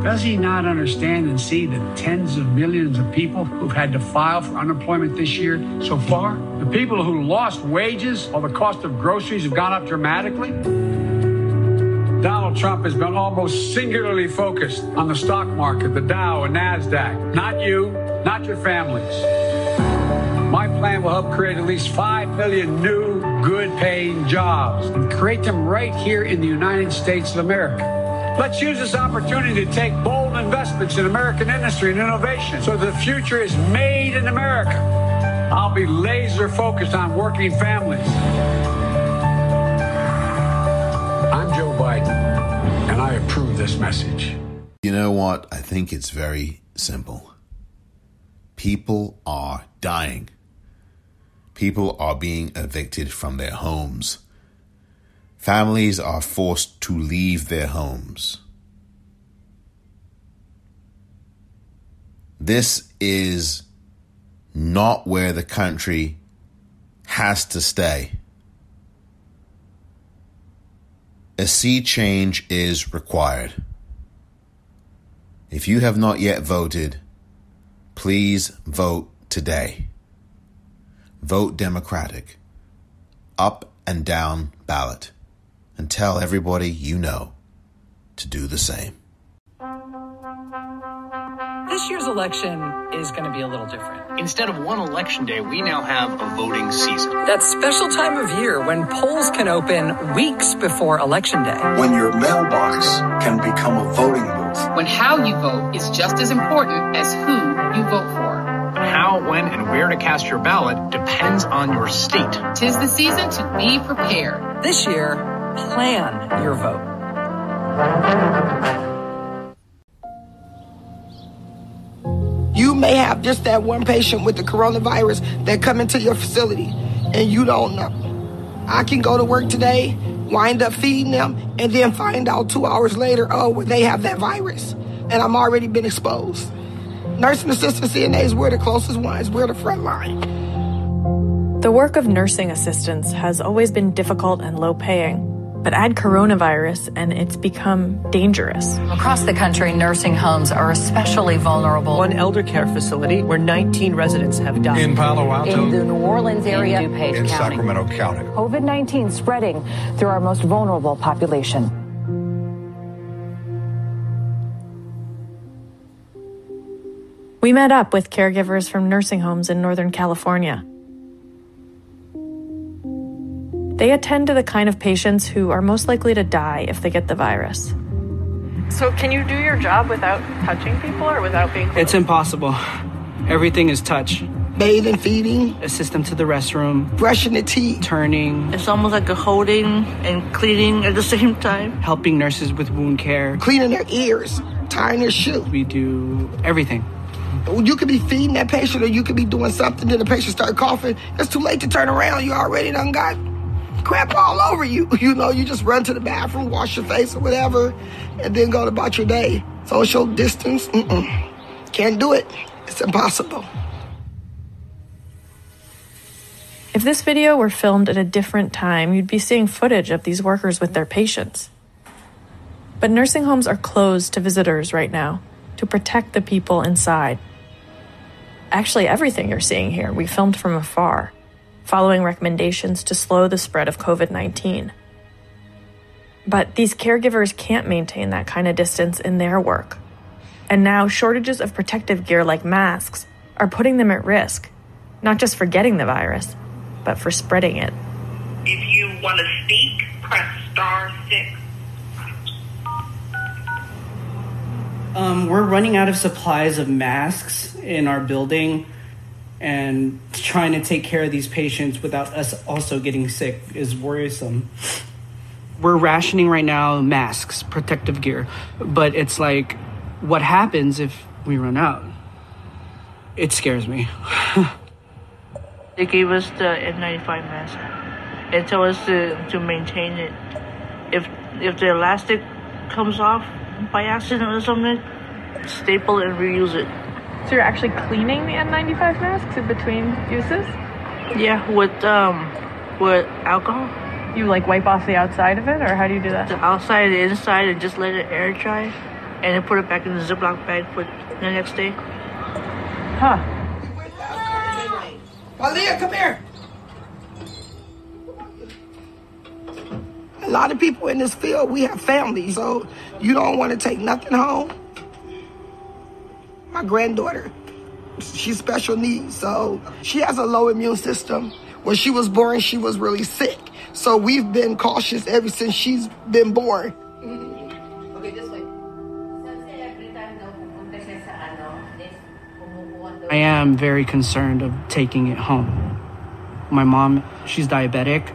P: Does he not understand and see the tens of millions of people who've had to file for unemployment this year so far? The people who lost wages while the cost of groceries have gone up dramatically? Donald Trump has been almost singularly focused on the stock market, the Dow and NASDAQ. Not you, not your families. My plan will help create at least 5 million new, good-paying jobs and create them right here in the United States of America. Let's use this opportunity to take bold investments in American industry and innovation so the future is made in America. I'll be laser focused on working families. I'm Joe Biden, and I approve this message.
E: You know what? I think it's very simple. People are dying. People are being evicted from their homes. Families are forced to leave their homes. This is not where the country has to stay. A sea change is required. If you have not yet voted, please vote today. Vote Democratic, up and down ballot, and tell everybody you know to do the same.
A: This year's election is going to be a little different.
B: Instead of one election day, we now have a voting season.
A: That special time of year when polls can open weeks before Election Day.
C: When your mailbox can become a voting booth.
D: When how you vote is just as important as who you vote for.
B: How, when, and where to cast your ballot depends on your state.
D: 'Tis the season to be prepared.
A: This year, plan your vote.
Q: You may have just that one patient with the coronavirus that come into your facility, and you don't know. I can go to work today, wind up feeding them, and then find out 2 hours later, well, they have that virus, and I'm already been exposed. Nursing assistants, CNAs, we're the closest ones. We're the front line.
R: The work of nursing assistants has always been difficult and low-paying. But add coronavirus and it's become dangerous.
S: Across the country, nursing homes are especially vulnerable.
T: One elder care facility where 19 residents have died.
U: In Palo Alto.
S: In the New Orleans area.
U: In DuPage County. Sacramento County.
V: COVID-19 spreading through our most vulnerable population.
R: We met up with caregivers from nursing homes in Northern California. They attend to the kind of patients who are most likely to die if they get the virus.
W: So can you do your job without touching people or without being close?
T: It's impossible. Everything is touch.
Q: Bathing, feeding.
T: Assist them to the restroom.
Q: Brushing the teeth.
T: Turning.
X: It's almost like a holding and cleaning at the same time.
T: Helping nurses with wound care.
Q: Cleaning their ears. Tying their shoe.
T: We do everything.
Q: You could be feeding that patient or you could be doing something, then the patient start coughing. It's too late to turn around. You already done got crap all over you. You know, you just run to the bathroom, wash your face or whatever, and then go about your day. Social distance, can't do it. It's impossible.
R: If this video were filmed at a different time, you'd be seeing footage of these workers with their patients. But nursing homes are closed to visitors right now to protect the people inside. Actually, everything you're seeing here, we filmed from afar, following recommendations to slow the spread of COVID-19. But these caregivers can't maintain that kind of distance in their work. And now shortages of protective gear like masks are putting them at risk, not just for getting the virus, but for spreading it.
F: If you want to speak, press *6.
T: We're running out of supplies of masks in our building, and trying to take care of these patients without us also getting sick is worrisome. We're rationing right now masks, protective gear, but it's like, what happens if we run out? It scares me.
X: They gave us the N95 mask and told us to maintain it. If the elastic comes off by accident or something, staple it and reuse it.
W: So you're actually cleaning the N95 masks in between uses?
X: Yeah, with alcohol.
W: You like wipe off the outside of it, or how do you do that?
X: The outside and the inside, and just let it air dry, and then put it back in the Ziploc bag for the next day.
W: Huh.
Q: Aaliyah, come here. A lot of people in this field, we have families, so you don't want to take nothing home. My granddaughter, she's special needs, so she has a low immune system. When she was born, she was really sick. So we've been cautious ever since she's been born.
X: Okay, this way.
T: I am very concerned of taking it home. My mom, she's diabetic.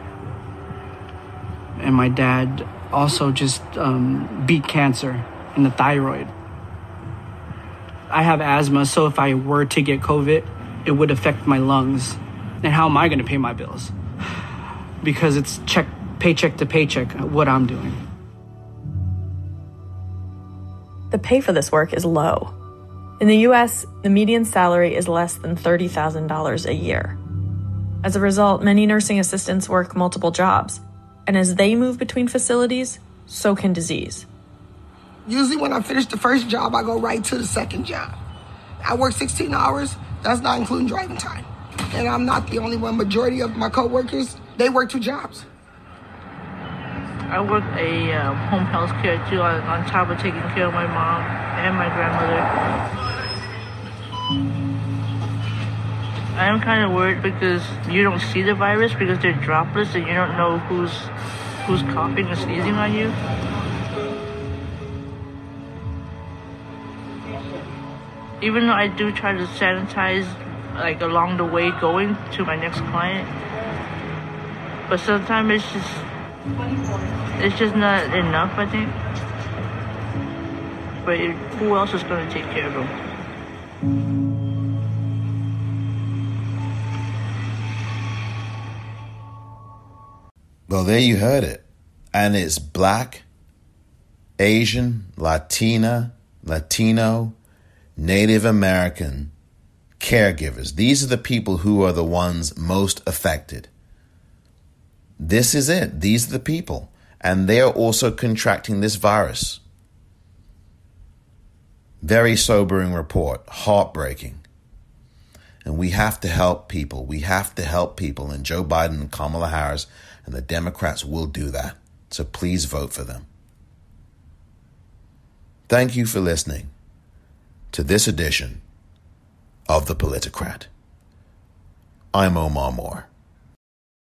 T: And my dad also just beat cancer in the thyroid. I have asthma, so if I were to get COVID, it would affect my lungs. And how am I going to pay my bills? Because it's paycheck to paycheck what I'm doing.
R: The pay for this work is low. In the U.S., the median salary is less than $30,000 a year. As a result, many nursing assistants work multiple jobs. And as they move between facilities, so can disease.
Q: Usually when I finish the first job, I go right to the second job. I work 16 hours. That's not including driving time. And I'm not the only one. Majority of my coworkers, they work 2 jobs.
X: I work a home health care too, on top of taking care of my mom and my grandmother. I am kind of worried because you don't see the virus because they're droplets and you don't know who's coughing and sneezing on you. Even though I do try to sanitize like along the way going to my next client, but sometimes it's just not enough, I think. But who else is going to take care of them?
E: Well, there you heard it. And it's Black, Asian, Latino, Native American caregivers. These are the people who are the ones most affected. This is it. These are the people. And they are also contracting this virus. Very sobering report. Heartbreaking. And we have to help people. We have to help people. And Joe Biden and Kamala Harris and the Democrats will do that. So please vote for them. Thank you for listening to this edition of The Politicrat. I'm Omar Moore.